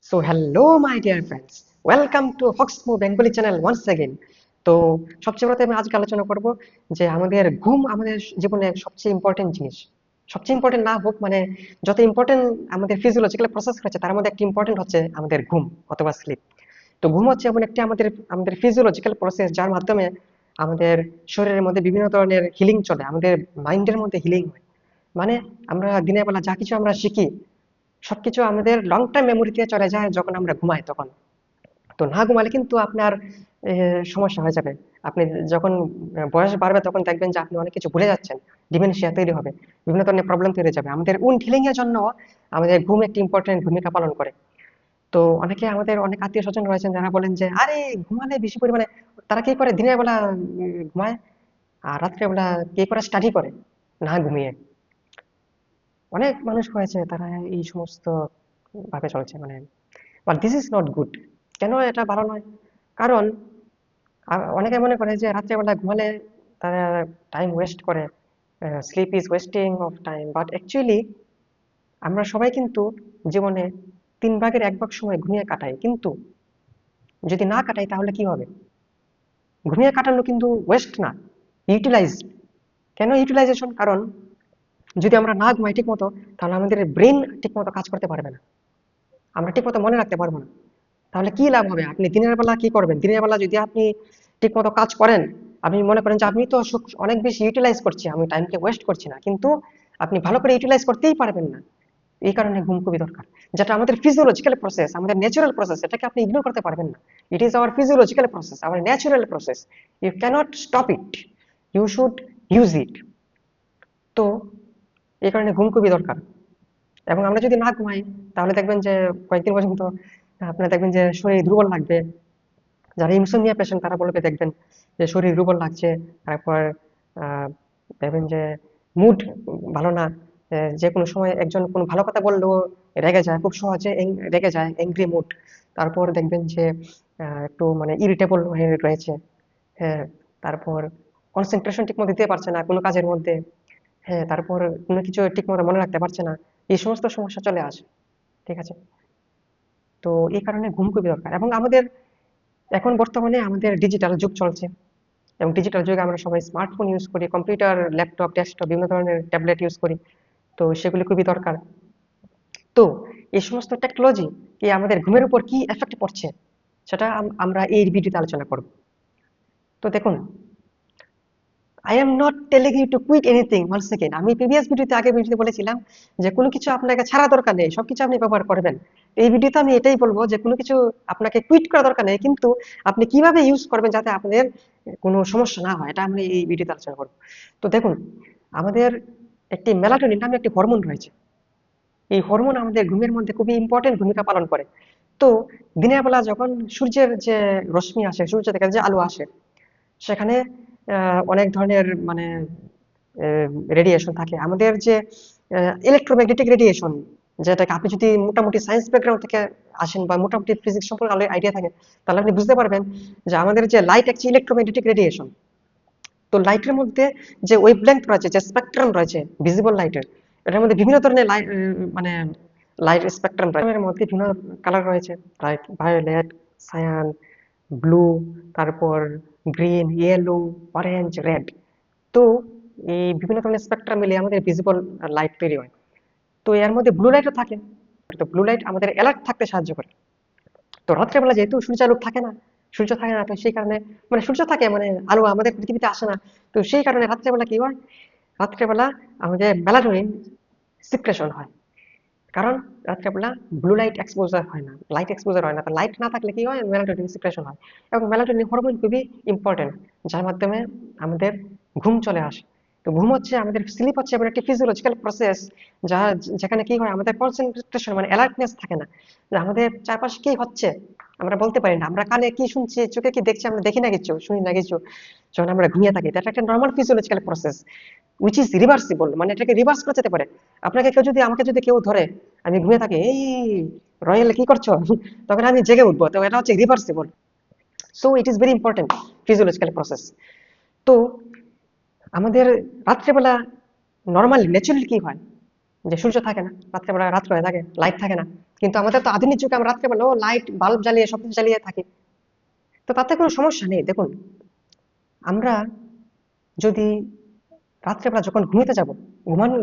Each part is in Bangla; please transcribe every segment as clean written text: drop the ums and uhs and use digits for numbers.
So hello my dear friends, welcome to Foxmo Bengali channel once again. তো সবচেয়ে প্রথমে আমি আজকে আলোচনা করব যে আমাদের ঘুম আমাদের জীবনে সবচেয়ে ইম্পর্টেন্ট জিনিস। সবচেয়ে ইম্পর্টেন্ট না হোক মানে যত ইম্পর্টেন্ট আমাদের ফিজিওলজিক্যাল প্রসেস রয়েছে তার মধ্যে একটা ইম্পর্টেন্ট হচ্ছে আমাদের ঘুম অথবা স্লিপ। তো ঘুম হচ্ছে এমন একটি আমাদের আমাদের ফিজিওলজিক্যাল প্রসেস যার মাধ্যমে আমাদের শরীরের মধ্যে বিভিন্ন ধরনের হিলিং চলে, আমাদের মাইন্ডের মধ্যে হিলিং হয়। মানে আমরা দিনের বেলা যা কিছু আমরা শিখি সবকিছু আমাদের লং টাইম মেমোরিতে চলে যায় যখন আমরা ঘুমাই তখন। তো না ঘুমালে কিন্তু আপনার সমস্যা হয়ে যাবে। আপনি যখন বয়স বাড়বে তখন দেখবেন যে আপনি অনেক কিছু ভুলে যাচ্ছেন, ডিমেনশিয়া তৈরি হবে, বিভিন্ন ধরনের প্রবলেম তৈরি হয়ে যাবে। আমাদের উন্ড হিলিং এর জন্য আমাদের ঘুম একটি ইম্পর্টেন্ট ভূমিকা পালন করে। তো অনেকে আমাদের অনেক আত্মীয় স্বজন রয়েছেন যারা বলেন যে আরে ঘুমালে বেশি পরিমাণে, তারা কি করে দিনের বেলা ঘুমায় আর রাত্রে বেলা কি করে স্টাডি করে না ঘুমিয়ে। অনেক মানুষ হয়েছে তারা এই সমস্ত ভাবে চলছে, মানে but this is not good. কেন এটা ভালো নয়? কারণ অনেকে মনে করে যে রাত্রেবেলা ঘুমালে তারা টাইম ওয়েস্ট করে, sleep is wasting of time, but actually আমরা সবাই কিন্তু জীবনে 3 ভাগের 1 ভাগ সময় ঘুমিয়ে কাটাই, কিন্তু যদি না কাটাই তাহলে কি হবে? ঘুমিয়ে কাটানো কিন্তু ওয়েস্ট না, ইউটিলাইজ। কেন ইউটিলাইজেশন? কারণ যদি আমরা না ঘুমাই ঠিক মতো তাহলে আমাদের ব্রেন ঠিক মতো কাজ করতে পারবে না, আমরা ঠিক মতো মনে রাখতে পারবো না। তাহলে কি লাভ হবে? আপনি দিনের বেলা কি করবেন? দিনের বেলা যদি আপনি ঠিকমতো কাজ করেন, আপনি মনে করেন যে আপনি তো অনেক বেশি ইউটিলাইজ করছি, আমি টাইমকে ওয়েস্ট করছি না, কিন্তু আপনি ভালো করে ইউটিলাইজ করতেই পারবেন না। এই কারণে ঘুম খুবই দরকার। যেটা আমাদের ফিজিওলজিক্যাল প্রসেস, আমাদের ন্যাচারাল প্রসেস, এটাকে আপনি ইগনোর করতে পারবেন না। It is our physiological process, our natural process. You cannot stop it, you should use it. তো এই কারণে ঘুম খুবই দরকার। এবং আমরা যদি না ঘুমাই তাহলে দেখবেন যে কয়েকদিন পর্যন্ত আপনার দেখবেন যে শরীর দুর্বল লাগবে। যারা ইনসোমনিয়া পেশেন্ট তারা বলবে দেখবেন যে শরীর দুর্বল লাগছে। তারপর দেখবেন যে মুড ভালো না। যে কোনো সময় একজন কোনো ভালো কথা বললেও রেগে যায়, খুব সহজে রেগে যায়, অ্যাংরি মুড। তারপর দেখবেন যে একটু মানে ইরিটেবল হয়ে রয়েছে। হ্যাঁ, তারপর কনসেন্ট্রেশন ঠিক মতো দিতে পারছে না কোনো কাজের মধ্যে। হ্যাঁ, তারপর কোনো কিছু ঠিক মতো মনে রাখতে পারছে না। এই সমস্ত সমস্যা চলে আসে। ঠিক আছে? তো এই কারণে ঘুম খুবই দরকার। এবং আমাদের এখন বর্তমানে আমাদের ডিজিটাল যুগ চলছে, এবং ডিজিটাল যুগে আমরা সবাই স্মার্টফোন ইউজ করি, কম্পিউটার, ল্যাপটপ, ডেস্কটপ, বিভিন্ন ধরনের ট্যাবলেট ইউজ করি। তো সেগুলি খুবই দরকার। তো এই সমস্ত টেকনোলজি কি আমাদের ঘুমের উপর কি এফেক্ট পড়ছে সেটা আমরা এই ভিডিওতে আলোচনা করব। তো দেখুন, I am not telling you to quit anything one second. আমি প্রিভিয়াস ভিডিওতে আগে ভিডিওতে বলেছিলাম যে কোনো কিছু আপনাকে ছাড়া দরকার নেই, সবকিছু আপনি ব্যবহার করবেন। এই ভিডিওতে আমি এটাই বলবো যে কোনো কিছু আপনাকে কুইট করা দরকার নেই, কিন্তু আপনি কিভাবে ইউজ করবেন যাতে আপনাদের কোনো সমস্যা না হয় এটা আমি এই ভিডিওতে আলোচনা করবো। তো দেখুন, আমাদের একটি মেলাটোনিন নামে একটি হরমোন রয়েছে। এই হরমোন আমাদের ঘুমের মধ্যে খুবই ইম্পর্টেন্ট ভূমিকা পালন করে। তো দিনের বেলা যখন সূর্যের যে রশ্মি আসে, সূর্য থেকে যে আলো আসে, সেখানে অনেক ধরনের মানে রেডিয়েশন থাকে। আমাদের যে ইলেকট্রোম্যাগনেটিক রেডিয়েশন, যেটাকে আপনি যদি মোটামুটি সায়েন্স ব্যাকগ্রাউন্ড থেকে আসেন বা মোটামুটি ফিজিক্স সম্পর্কে আইডিয়া থাকে তাহলে আপনি বুঝতে পারবেন যে আমাদের যে লাইট একটি ইলেকট্রোম্যাগনেটিক রেডিয়েশন। তো লাইটের মধ্যে যে ওয়েভলেংথ রয়েছে, যে স্পেকট্রাম রয়েছে ভিজিবল লাইটের, এটার মধ্যে বিভিন্ন ধরনের মানে লাইট স্পেকট্রাম রয়েছে। এর মধ্যে বিভিন্ন কালার রয়েছে, লাইক ভায়োলেট, সায়ান, ব্লু, তারপর গ্রিন, ইয়েলো, অরেঞ্জ, রেড। তো এই বিভিন্ন ধরনের স্পেকট্রাম মিলিয়ে আমাদের ভিজিবল লাইট তৈরি হয়। তো এর মধ্যে ব্লু লাইটও থাকে। তো ব্লু লাইট আমাদের অ্যালার্ট থাকতে সাহায্য করে। তো রাত্রেবেলা যেহেতু সূর্যালোক থাকে না, সূর্য থাকে না, তো সেই কারণে মানে সূর্য থাকে মানে আলো আমাদের পৃথিবীতে আসে না। তো সেই কারণে রাত্রেবেলা কি হয়? রাত্রেবেলা আমাদের মেলাটোনিন সিক্রেশন হয়। কারণ রাত্রেবেলা ব্লু লাইট এক্সপোজার হয় না, লাইট এক্সপোজার হয় না। তো লাইট না থাকলে কি হয়? মেলাটোনিন সিক্রেশন হয়। এবং মেলাটোনিন হরমোন খুবই ইম্পর্টেন্ট, যার মাধ্যমে আমাদের ঘুম চলে আসে। তো ঘুম হচ্ছে আমাদের, স্লিপ হচ্ছে এমন একটি ফিজিওলজিক্যাল প্রসেস যা যেখানে কি হয় আমাদের কনসেন্ট্রেশন মানে অ্যালার্টনেস থাকে না, যে আমাদের চারপাশে কি হচ্ছে আমরা বলতে পারি না, আমরা কানে কি শুনছি, চোখে কি দেখছি আমরা দেখি না কিছু, শুনি না কিছু, যখন আমরা ঘুমিয়ে থাকি। এটা একটা normal physiological process which is reversible, মানে এটাকে রিভার্স করা যেতে পারে। আপনাকে কেউ যদি, আমাকে যদি কেউ ধরে আমি ঘুমিয়ে থাকি, এই রয়েল কি করছো, তখন আমি জেগে উঠবো। তো এটা হচ্ছে reversible. So it is very important physiological process. তো আমাদের রাত্রেবেলা নর্মালি ন্যাচুরালি কি হয়? যে সূর্য থাকে না, রাত্রেবেলা রাত্র হয়ে থাকে, লাইট থাকে না। কিন্তু আমাদের তো আধুনিক যুগে আমরা রাত্রেবেলাও লাইট বাল্ব জ্বালিয়ে সবকিছু জ্বালিয়ে থাকি। তো তাতে কোনো সমস্যা নেই। দেখুন, আমরা যদি রাত্রেবেলা যখন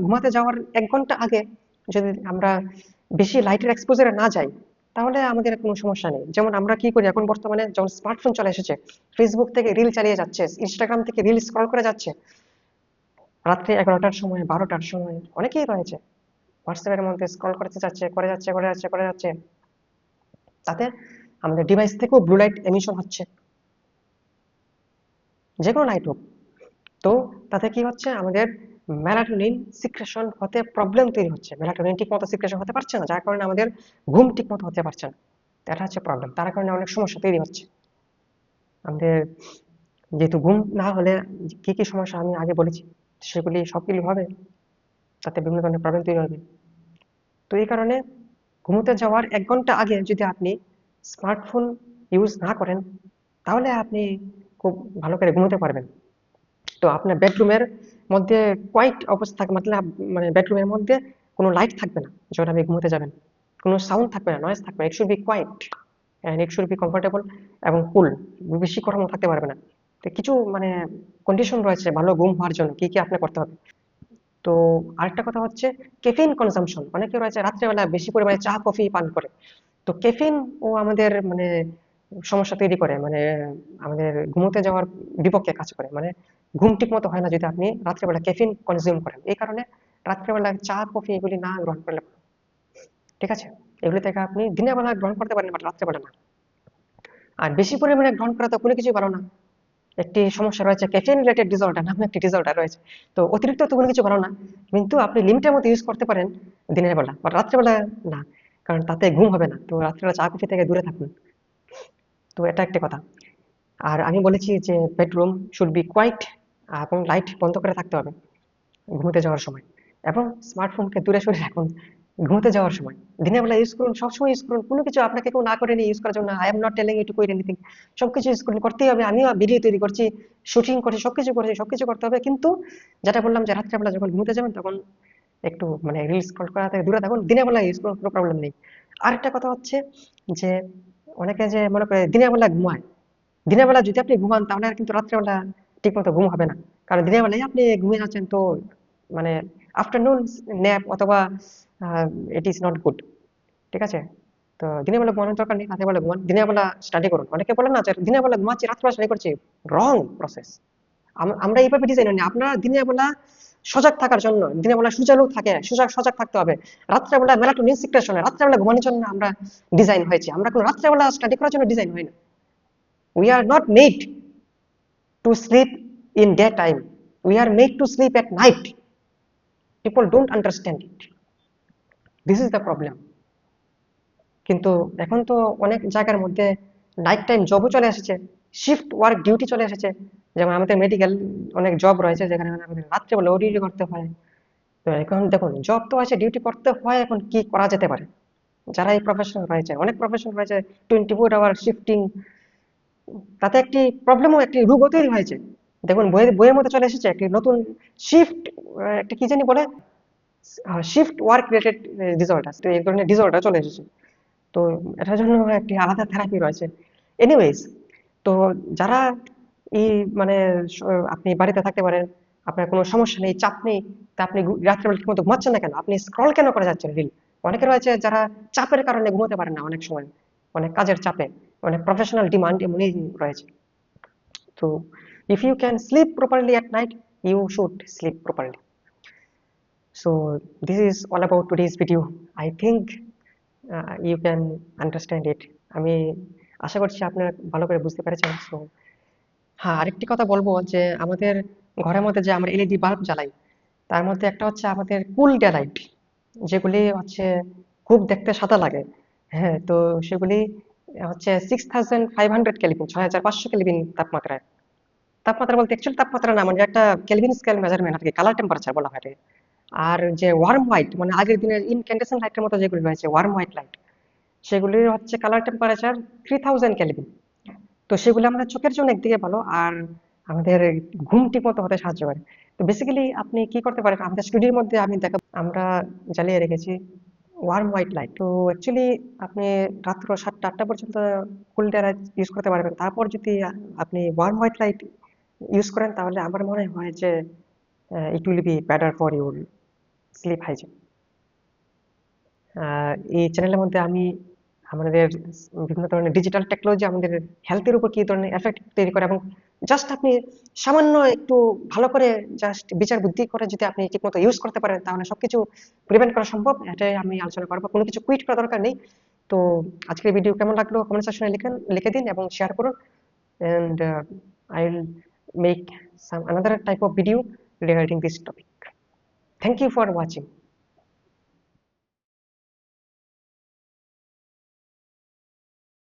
ঘুমাতে যাওয়ার 1 ঘন্টা আগে যদি আমরা বেশি লাইটের এক্সপোজারে না যাই, তাহলে আমাদের কোনো সমস্যা নেই। যেমন আমরা কি করি এখন বর্তমানে, যখন স্মার্টফোন চলে এসেছে, ফেসবুক থেকে রিল চালিয়ে যাচ্ছে, ইনস্টাগ্রাম থেকে রিল স্ক্রল করে যাচ্ছে, রাত্রে 11টার সময়, 12টার সময় অনেকেই রয়েছে হোয়াটসঅ্যাপের মধ্যে স্ক্রল করতে যাচ্ছে, করে যাচ্ছে। তাতে আমাদের ডিভাইস থেকেও ব্লু লাইট এমিশন হচ্ছে, যে কোনো লাইট হোক। তো তাতে কি হচ্ছে, আমাদের মেলাটোনিন সিক্রেশন হতে প্রবলেম তৈরি হচ্ছে। মেলাটোনিন ঠিক মতো সিক্রেশন হতে পারছে না, যার কারণে আমাদের ঘুম ঠিক মতো হতে পারছে না। এটা হচ্ছে প্রবলেম। তার কারণে অনেক সমস্যা তৈরি হচ্ছে আমাদের। যেহেতু ঘুম না হলে কি কি সমস্যা আমি আগে বলেছি, সেগুলি সবগুলি হবে, তাতে বিভিন্ন ধরনের প্রবলেম তৈরি হবে। তো এই কারণে ঘুমোতে যাওয়ার 1 ঘন্টা আগে যদি আপনি স্মার্টফোন ইউজ না করেন, তাহলে আপনি খুব ভালো করে ঘুমোতে পারবেন। তো আপনার বেডরুমের মধ্যে কোয়াইট অবস্থা, মতলব মানে বেডরুমের মধ্যে কোনো লাইট থাকবে না যখন আপনি ঘুমোতে যাবেন, কোনো সাউন্ড থাকবে না, নয়েজ থাকবে না। It should be quiet and it should be comfortable এবং কুল। বেশি গরমও থাকতে পারবে না। তো কিছু মানে কন্ডিশন রয়েছে ভালো ঘুম হওয়ার জন্য, কি কি আপনার করতে হবে। তো আরেকটা কথা হচ্ছে ক্যাফেইন কনজাম্পশন। অনেকে রয়েছে রাত্রেবেলা বেশি পরিমাণে চা কফি পান করে। তো ক্যাফেইন ও আমাদের মানে সমস্যা তৈরি করে, মানে আমাদের ঘুমোতে যাওয়ার বিপক্ষে কাজ করে। মানে ঘুম ঠিক মতো হয় না যদি আপনি রাত্রেবেলা ক্যাফেইন কনজিউম করেন। এই কারণে রাত্রেবেলা চা কফি এগুলি না গ্রহণ করলে ভালো। ঠিক আছে, এগুলি থেকে আপনি দিনের বেলা গ্রহণ করতে পারেন, বাট রাত্রেবেলা না। আর বেশি পরিমাণে গ্রহণ করা তো কোনো কিছুই ভালো না। একটি সমস্যা রয়েছে ক্যাফেইন রিলেটেড ডিসঅর্ডার নামে একটি ডিসঅর্ডার রয়েছে। তো অতিরিক্ত তো কোনো কিছু ভালো না, কিন্তু আপনি লিমিটের মধ্যে ইউজ করতে পারেন দিনের বেলা, বাট রাত্রেবেলা না, কারণ তাতে ঘুম হবে না। তো রাত্রেবেলা চা কফি থেকে দূরে থাকুন। তো এটা একটা কথা। আর আমি বলেছি যে বেডরুম শুড বি কোয়াইট এবং লাইট বন্ধ করে থাকতে হবে ঘুমোতে যাওয়ার সময়, এবং স্মার্টফোনকে দূরে সরে রাখুন ঘুমোতে যাওয়ার সময়। দিনের বেলা ইউজ করুন, সবসময় ইউজ করুন। কোনো কিছু আপনাকে কেউ না করে নিয়ে ইউজ করার জন্য, I am not telling you to quit anything. সবকিছু ইউজ করুন, করতেই হবে। আমিও ভিডিও তৈরি করছি, শুটিং করছি, সবকিছু করতে হবে। কিন্তু যেটা বললাম যে রাত্রেবেলা যখন ঘুমোতে যাবেন, তখন একটু মানে রিলস স্ক্রল করা থেকে দূরে থাকুন। দিনের বেলা ইউজ করুন, কোনো প্রবলেম নেই। আরেকটা কথা হচ্ছে যে অনেকে যে মনে করে দিনের বেলা ঘুমায়, দিনের বেলা যদি আপনি ঘুমান তাহলে আর কিন্তু রাত্রেবেলা ঠিক মতো ঘুম হবে না। কারণ দিনের বেলায় আপনি ঘুমিয়ে যাচ্ছেন, তো মানে আফটারনুন ন্যাপ অথবা ইট ইজ নট গুড। ঠিক আছে, তো দিনের বেলা ঘুমানোর দরকার নেই, রাতের বেলা ঘুমান, দিনের বেলা স্টাডি করুন। অনেকে বলে না যে দিনের বেলা ঘুমাচ্ছি রাত্রে স্টাডি করছি, রং প্রসেস। আমরা এইভাবে ডিজাইন হয়নি। আপনারা দিনের বেলা সজাগ থাকার জন্য, দিনের বেলা সূর্যালোক থাকে, সজাগ থাকতে হবে। রাত্রেবেলা মেলাটোনিন সিক্রেশনে, রাত্রেবেলা ঘুমানোর জন্য আমরা ডিজাইন হয়েছি। আমরা কোনো রাত্রেবেলা স্টাডি করার জন্য ডিজাইন হয় না। We are not made to sleep in daytime. We are made to sleep at night. People don't understand it. This is the problem. কিন্তু এখন তো অনেক জায়গার মধ্যে নাইট টাইম জবও চলে এসেছে, শিফট ওয়ার্ক ডিউটি চলে এসেছে। যেমন আমাদের মেডিকেল অনেক জব রয়েছে যেখানে আমাদের রাত্রেবেলা ডিউটি করতে হয়। তো এখন দেখুন, জব তো আছে, ডিউটি করতে হয়, এখন কি করা যেতে পারে। যারা এই প্রফেশন রয়েছে, অনেক প্রফেশন রয়েছে 24 আওয়ার শিফটিং, তাতে একটি প্রবলেমও, একটি রোগও তৈরি হয়েছে। দেখুন বইয়ের মধ্যে চলে এসেছে একটি নতুন শিফট, একটা কি জানি বলে, শিফট ওয়ার্ক রিলেটেড ডিসঅর্ডার। তো এই ধরনের ডিসঅর্ডার চলে এসেছে। তো এটার জন্য একটি আলাদা থেরাপি রয়েছে। এনিওয়েজ, তো যারা এই মানে আপনি বাড়িতে থাকতে পারেন, আপনার কোনো সমস্যা নেই, চাপ নেই, তা আপনি রাত্রেবেলা ঠিক মতো ঘুমাচ্ছেন না কেন? আপনি স্ক্রল কেন করে যাচ্ছেন রিল? অনেকে রয়েছে যারা চাপের কারণে ঘুমোতে পারেন না, অনেক সময় অনেক কাজের চাপে, অনেক প্রফেশনাল ডিমান্ড এমনি রয়েছে। তো if you can sleep properly at night, you should sleep properly. So this is all about today's video. I think you can understand it. আমি আশা করছি আপনারা ভালো করে বুঝতে পেরেছেন। সো হ্যাঁ, আরেকটি কথা বলবো যে আমাদের ঘরের মধ্যে যে আমরা এলইডি বাল্ব জ্বালাই, তার মধ্যে একটা হচ্ছে আমাদের কুল ডে লাইট, যেগুলি হচ্ছে খুব দেখতে সাদা লাগে। হ্যাঁ, তো সেগুলি হচ্ছে 6500 কেলভিন, 6500 কেলভিন তাপমাত্রায়। তাপমাত্রা বলতে অ্যাকচুয়ালি তাপমাত্রা না, মানে একটা কেলভিন স্কেল মেজারমেন্ট আর কি, কালার টেম্পারেচার বলা হয় এটাকে। আর যে ওয়ার্ম হোয়াইট, মানে আগের দিনের ইনক্যান্ডেসেন্ট লাইটের মতো যেগুলি রয়েছে ওয়ার্ম হোয়াইট লাইট, সেগুলির হচ্ছে কালার টেম্পারেচার 3000 কেলভিন। তো সেগুলো আমাদের চোখের জন্য একদিকে ভালো, আর আমাদের ঘুম ঠিক মতো হতে সাহায্য করে। তো তো বেসিক্যালি আপনি কি করতে পারেন, আমাদের স্টুডিওর মধ্যে আমি আমরা জ্বালিয়ে রেখেছি ওয়ার্ম হোয়াইট লাইট। তো অ্যাকচুয়ালি আপনি রাত্র 7টা 8টা পর্যন্ত ফুল ডে লাইট ইউজ করতে পারবেন। তারপর যদি আপনি ওয়ার্ম হোয়াইট লাইট ইউজ করেন, তাহলে আমার মনে হয় যে it will be better for your slip hygiene. এই চ্যানেলের মধ্যে আমি আমাদের বিভিন্ন ধরনের ডিজিটাল টেকনোলজি আমাদের হেলথের উপর কি ধরনের এফেক্ট তৈরি করে, এবং জাস্ট আপনি সামান্য একটু ভালো করে জাস্ট বিচার বুদ্ধি করে যদি আপনি ঠিকমতো ইউজ করতে পারেন, তাহলে সবকিছু প্রিভেন্ট করা সম্ভব। এটাই আমি আলোচনা করবো, কোনো কিছু কুইট করা দরকার নেই। তো আজকের ভিডিও কেমন লাগলো কমেন্ট সেকশনে লিখে দিন এবং শেয়ার করুন। and I'll make some another type of video regarding this topic. Thank you for watching.